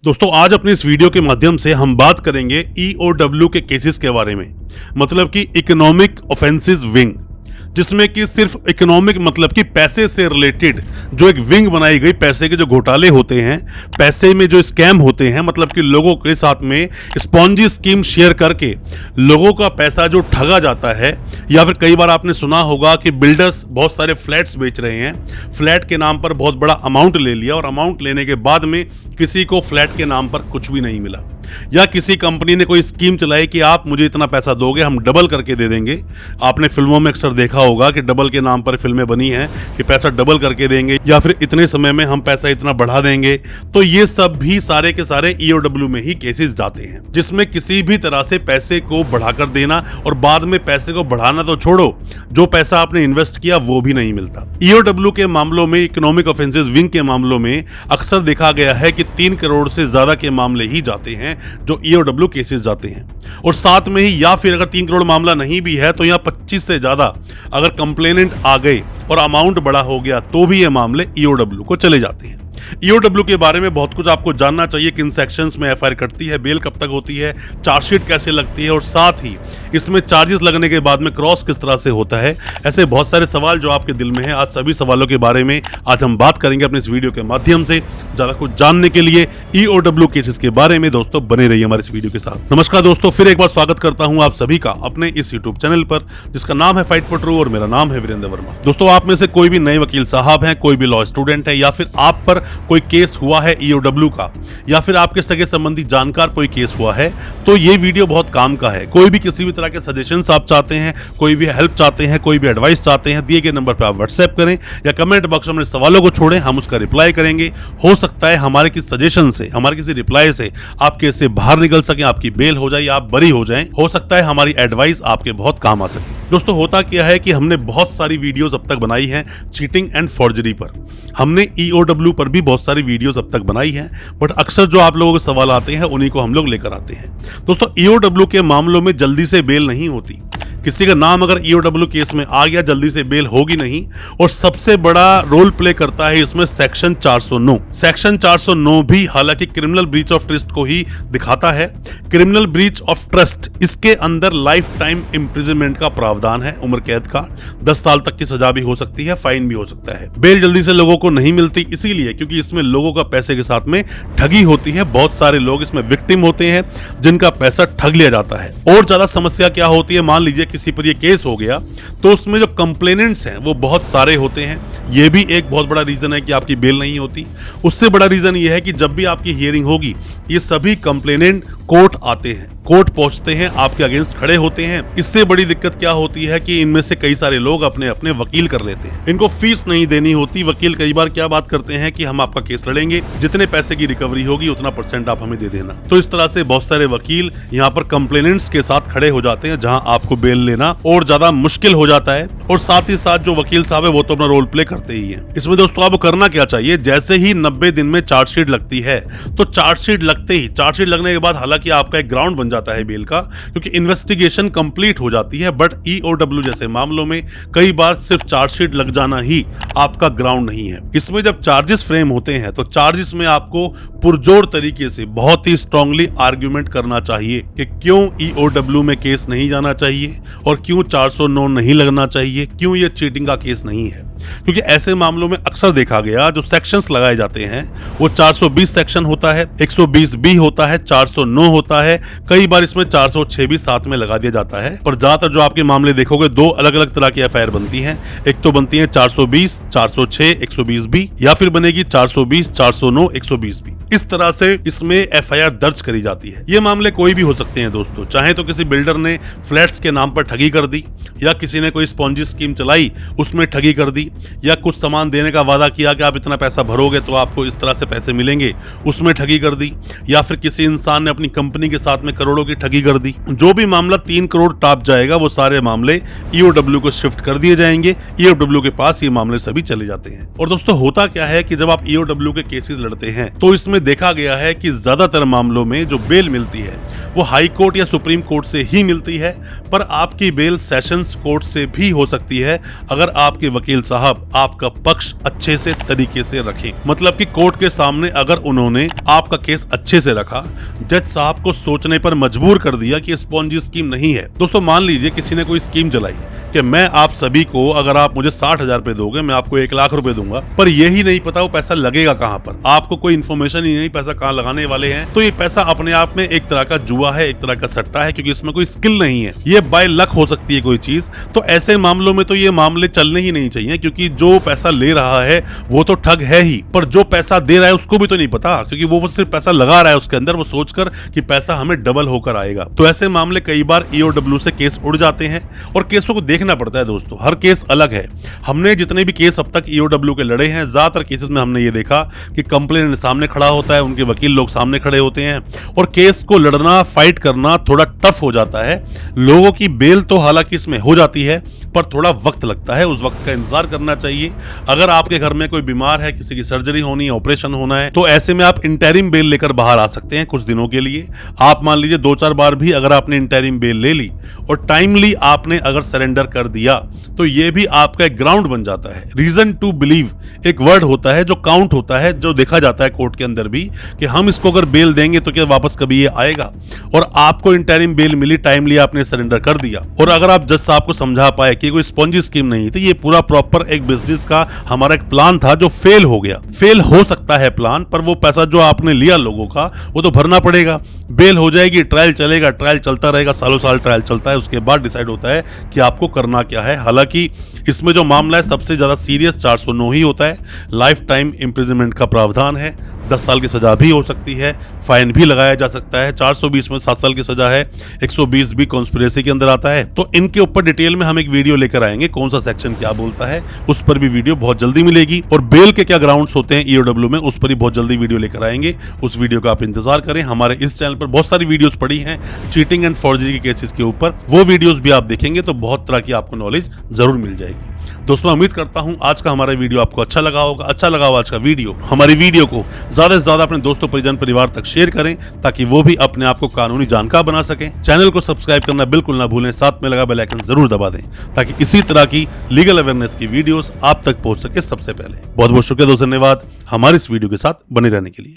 दोस्तों आज अपने इस वीडियो के माध्यम से हम बात करेंगे ईओडब्ल्यू के केसेस के बारे में, मतलब कि इकोनॉमिक ऑफेंसेस विंग, जिसमें कि सिर्फ इकोनॉमिक मतलब कि पैसे से रिलेटेड जो एक विंग बनाई गई, पैसे के जो घोटाले होते हैं, पैसे में जो स्कैम होते हैं, मतलब कि लोगों के साथ में स्पॉन्जी स्कीम शेयर करके लोगों का पैसा जो ठगा जाता है। या फिर कई बार आपने सुना होगा कि बिल्डर्स बहुत सारे फ्लैट्स बेच रहे हैं, फ्लैट के नाम पर बहुत बड़ा अमाउंट ले लिया और अमाउंट लेने के बाद में किसी को फ्लैट के नाम पर कुछ भी नहीं मिला, या किसी कंपनी ने कोई स्कीम चलाई कि आप मुझे इतना पैसा दोगे हम डबल करके दे देंगे। आपने फिल्मों में अक्सर देखा होगा कि डबल के नाम पर फिल्में बनी हैं कि पैसा डबल करके देंगे या फिर इतने समय में हम पैसा इतना बढ़ा देंगे। तो ये सब भी सारे के सारे ईओडब्ल्यू में ही केसेस जाते हैं, जिसमें किसी भी तरह से पैसे को बढ़ाकर देना और बाद में पैसे को बढ़ाना तो छोड़ो, जो पैसा आपने इन्वेस्ट किया वो भी नहीं मिलता। ईओडब्ल्यू के मामलों में, इकोनॉमिक ऑफेंसेस विंग के मामलों में अक्सर देखा गया है कि 3 करोड़ से ज्यादा के मामले ही जाते हैं जो ईओडब्ल्यू केसेस जाते हैं। और साथ में ही या फिर अगर 3 करोड़ मामला नहीं भी है तो यहाँ 25 से ज्यादा अगर कंप्लेनेंट आ गए और अमाउंट बड़ा हो गया तो भी ये मामले ईओडब्ल्यू को चले जाते हैं। ईओडब्ल्यू के बारे में बहुत कुछ आपको जानना चाहिए, किन सेक्शंस में एफआईआर कटती है, बेल कब तक होती है, चार्जशीट कैसे लगती है और साथ ही इसमें चार्जेस लगने के बाद में क्रॉस किस तरह से होता है। ऐसे बहुत सारे सवाल जो आपके दिल में हैं, आज सभी सवालों के बारे में आज हम बात करेंगे अपने इस वीडियो के माध्यम से। ज्यादा कुछ जानने के लिए ईओडब्ल्यू केसेस के बारे में दोस्तों बने रहिए हमारे इस वीडियो के साथ। नमस्कार दोस्तों, फिर एक बार स्वागत करता हूं आप सभी का अपने इस यूट्यूब चैनल पर, जिसका नाम है फाइट फॉर ट्रू और मेरा नाम है वीरेंद्र वर्मा। दोस्तों आप में से कोई भी नए वकील साहब हैं, कोई भी लॉ स्टूडेंट है, या फिर आप पर कोई केस हुआ है ईओडब्ल्यू का, या फिर आपके सगे संबंधी जानकार कोई केस हुआ है, तो ये वीडियो बहुत काम का है। कोई भी किसी भी तरह के सजेशंस आप चाहते हैं, कोई भी हेल्प चाहते हैं, कोई भी एडवाइस चाहते हैं, दिए गए नंबर पर आप व्हाट्सएप करें या कमेंट बॉक्स में अपने सवालों को छोड़ें, हम उसका रिप्लाई करेंगे। हो सकता है हमारे किसी सजेशन से, हमारे किसी रिप्लाई से आप केस से बाहर निकल सकें, आपकी बेल हो जाए, आप बरी हो जाएं। हो सकता है हमारी एडवाइस आपके बहुत काम आ सके। दोस्तों होता क्या है कि हमने बहुत सारी वीडियोस अब तक बनाई हैं चीटिंग एंड फॉर्जरी पर, हमने ईओडब्ल्यू पर भी बहुत सारी वीडियोस अब तक बनाई हैं, बट अक्सर जो आप लोगों के सवाल आते हैं उन्हीं को हम लोग लेकर आते हैं। दोस्तों ईओडब्ल्यू के मामलों में जल्दी से बेल नहीं होती, किसी का नाम अगर ईओडब्ल्यू केस में आ गया जल्दी से बेल होगी नहीं। और सबसे बड़ा रोल प्ले करता है इसमें सेक्शन 409। सेक्शन 409 भी हालांकि क्रिमिनल ब्रीच ऑफ ट्रस्ट को ही दिखाता है। क्रिमिनल ब्रीच ऑफ ट्रस्ट, इसके अंदर लाइफ टाइम इम्प्रिजनमेंट का प्रावधान है, उम्र कैद का, 10 साल तक की सजा भी हो सकती है, फाइन भी हो सकता है। बेल जल्दी से लोगों को नहीं मिलती इसीलिए क्योंकि इसमें लोगों का पैसे के साथ में ठगी होती है। बहुत सारे लोग इसमें विक्टिम होते हैं जिनका पैसा ठग लिया जाता है। और ज्यादा समस्या क्या होती है, मान लीजिए किसी पर ये केस हो गया तो उसमें जो कंप्लेनेंट्स हैं वो बहुत सारे होते हैं। ये भी एक बहुत बड़ा रीजन है कि आपकी बेल नहीं होती। उससे बड़ा रीजन ये है कि जब भी आपकी हियरिंग होगी ये सभी कंप्लेनेंट कोर्ट आते हैं, कोर्ट पहुंचते हैं, आपके अगेंस्ट खड़े होते हैं। इससे बड़ी दिक्कत क्या होती है कि इनमें से कई सारे लोग अपने अपने वकील कर लेते हैं, इनको फीस नहीं देनी होती। वकील कई बार क्या बात करते हैं कि हम आपका केस लड़ेंगे, जितने पैसे की रिकवरी होगी उतना % आप हमें दे देना। तो इस तरह से बहुत सारे वकील यहाँ पर कंप्लेनेंट्स के साथ खड़े हो जाते हैं, जहाँ आपको बेल लेना और ज्यादा मुश्किल हो जाता है। और साथ ही साथ जो वकील साहब है वो तो अपना रोल प्ले करते ही है। इसमें दोस्तों आपको करना क्या चाहिए, जैसे ही 90 दिन में चार्जशीट लगती है तो चार्जशीट लगते ही, चार्जशीट लगने के बाद हालांकि आपका एक ग्राउंड बन जाता है बेल का, क्योंकि इन्वेस्टिगेशन कंप्लीट हो जाती है। बट ईओडब्ल्यू जैसे मामलों में कई बार सिर्फ चार्जशीट लग जाना ही आपका ग्राउंड नहीं है। इसमें जब चार्जेस फ्रेम होते हैं तो चार्जेस में आपको पुरजोर तरीके से बहुत ही स्ट्रांगली आर्ग्यूमेंट करना चाहिए कि क्यों ईओडब्ल्यू में केस नहीं जाना चाहिए और क्यों 409 नहीं लगना चाहिए, क्यों ये चीटिंग का केस नहीं है। क्योंकि ऐसे मामलों में अक्सर देखा गया जो सेक्शंस लगाए जाते हैं वो 420 सेक्शन होता है, 120 बी होता है, 409 होता है, कई बार इसमें 406 भी साथ में लगा दिया जाता है। पर ज्यादातर जो आपके मामले देखोगे दो अलग अलग तरह की एफआईआर बनती हैं। एक तो बनती है 420, 406, 120 बी, या फिर बनेगी 420, 409, 120 बी। इस तरह से इसमें एफआईआर दर्ज करी जाती है। ये मामले कोई भी हो सकते हैं दोस्तों, चाहे तो किसी बिल्डर ने फ्लैट्स के नाम पर ठगी कर दी, या किसी ने कोई स्पॉन्जी स्कीम चलाई उसमें ठगी कर दी, या कुछ सामान देने का वादा किया कि आप इतना पैसा भरोगे तो आपको इस तरह से पैसे मिलेंगे, उसमें ठगी कर दी, या फिर किसी इंसान ने अपनी कंपनी के साथ में करोड़ों की ठगी कर दी। जो भी मामला 3 करोड़ टॉप जाएगा वो सारे मामले ईओडब्ल्यू को शिफ्ट कर दिए जाएंगे। ईओडब्ल्यू के पास ये मामले सभी चले जाते हैं। और दोस्तों होता क्या है कि जब आप ईओडब्ल्यू के केसेस लड़ते हैं तो इसमें देखा गया है कि ज्यादातर मामलों में जो बेल मिलती है वो हाई कोर्ट या सुप्रीम कोर्ट से ही मिलती है, पर आपकी बेल सेशंस कोर्ट से भी हो सकती है अगर आपके वकील साहब आपका पक्ष अच्छे से तरीके से रखें। मतलब कि कोर्ट के सामने अगर उन्होंने आपका केस अच्छे से रखा, जज साहब को सोचने पर मजबूर कर दिया कि स्पॉन्जी स्कीम नहीं है। दोस्तों मान लीजिए किसी ने कोई स्कीम चलाई कि मैं आप सभी को, अगर आप मुझे 60,000 रुपए दोगे मैं आपको 1 लाख रुपए दूंगा, पर यही नहीं पता वो पैसा लगेगा कहां पर, आपको कोई इन्फॉर्मेशन ही नहीं पैसा कहां लगाने वाले हैं, तो ये पैसा अपने आप में एक तरह का जुआ है, एक तरह का सट्टा है, क्योंकि इसमें कोई स्किल नहीं है, ये बाय लक हो सकती है कोई चीज। तो ऐसे मामलों में तो ये मामले चलने ही नहीं चाहिए, क्योंकि जो पैसा ले रहा है वो तो ठग है ही, पर जो पैसा दे रहा है उसको भी तो नहीं पता, क्योंकि वो सिर्फ पैसा लगा रहा है उसके अंदर, वो सोचकर कि पैसा हमें डबल होकर आएगा। तो ऐसे मामले कई बार EOW से केस उड़ जाते हैं और केसों को देखना पड़ता है। दोस्तों हर केस अलग है। हमने जितने भी केस अब तक EOW के लड़े हैं, ज्यादातर केसेस में हमने ये देखा कि कंप्लेनेंट सामने खड़ा होता है, उनके वकील लोग सामने खड़े होते हैं और केस को लड़ना, फाइट करना थोड़ा टफ हो जाता है। लोगों की बेल तो हालांकि इसमें हो जाती है, पर थोड़ा वक्त लगता है, उस वक्त का इंतजार करना चाहिए। अगर आपके घर में कोई बीमार है, किसी की सर्जरी होनी है, ऑपरेशन होना है, तो ऐसे में आप इंटरिम बेल लेकर बाहर आ सकते हैं कुछ दिनों के लिए। आप मान लीजिए 2-4 बार भी अगर आपने इंटरिम बेल ले ली और टाइमली आपने अगर सरेंडर कर दिया, तो ये भी आपका एक ग्राउंड बन जाता है। रीजन टू बिलीव एक वर्ड होता है जो काउंट होता है, जो देखा जाता है कोर्ट के अंदर भी, कि हम इसको अगर बेल देंगे तो क्या वापस कभी ये आएगा। और आपको इंटरिम बेल मिली, टाइमली आपने सरेंडर कर दिया, और अगर आप जज साहब को समझा पाए कि कोई स्पॉन्जी स्कीम नहीं थी, ये पूरा प्रॉपर एक बिजनेस का हमारा एक प्लान था जो फेल हो गया। फेल हो सकता है प्लान, पर वो पैसा जो आपने लिया लोगों का वो तो भरना पड़ेगा। बेल हो जाएगी, ट्रायल चलेगा, ट्रायल चलता रहेगा, सालों साल ट्रायल चलता है, उसके बाद डिसाइड होता है कि आपको करना क्या है। हालांकि इसमें जो मामला है सबसे ज्यादा सीरियस 409 ही होता है, लाइफ टाइम इम्प्रिजनमेंट का प्रावधान है, 10 साल की सजा भी हो सकती है, फाइन भी लगाया जा सकता है। 420 में 7 साल की सजा है, 120 भी कॉन्स्पिरेसी के अंदर आता है। तो इनके ऊपर डिटेल में हम एक वीडियो लेकर आएंगे, कौन सा सेक्शन क्या बोलता है, उस पर भी वीडियो बहुत जल्दी मिलेगी। और बेल के क्या ग्राउंड्स होते हैं EOW में, उस पर ही बहुत जल्दी वीडियो लेकर आएंगे। उस वीडियो का आप इंतजार करें। हमारे इस चैनल पर बहुत सारी वीडियोस पड़ी हैं चीटिंग एंड फॉर्जरी के केसेस के ऊपर, वो वीडियोस भी आप देखेंगे तो बहुत तरह की आपको नॉलेज जरूर मिल जाएगी। दोस्तों उम्मीद करता हूं आज का हमारा वीडियो आपको अच्छा लगा होगा। अच्छा लगा हो आज का वीडियो, हमारी वीडियो को ज्यादा से ज्यादा अपने दोस्तों, परिजन, परिवार तक शेयर करें, ताकि वो भी अपने आप को कानूनी जानकार बना सकें। चैनल को सब्सक्राइब करना बिल्कुल ना भूलें, साथ में लगा बेल आइकन जरूर दबा दें, ताकि इसी तरह की लीगल अवेयरनेस की वीडियोस आप तक पहुंच सके सबसे पहले। बहुत बहुत शुक्रिया दोस्तों, धन्यवाद हमारे इस वीडियो के साथ बने रहने के लिए।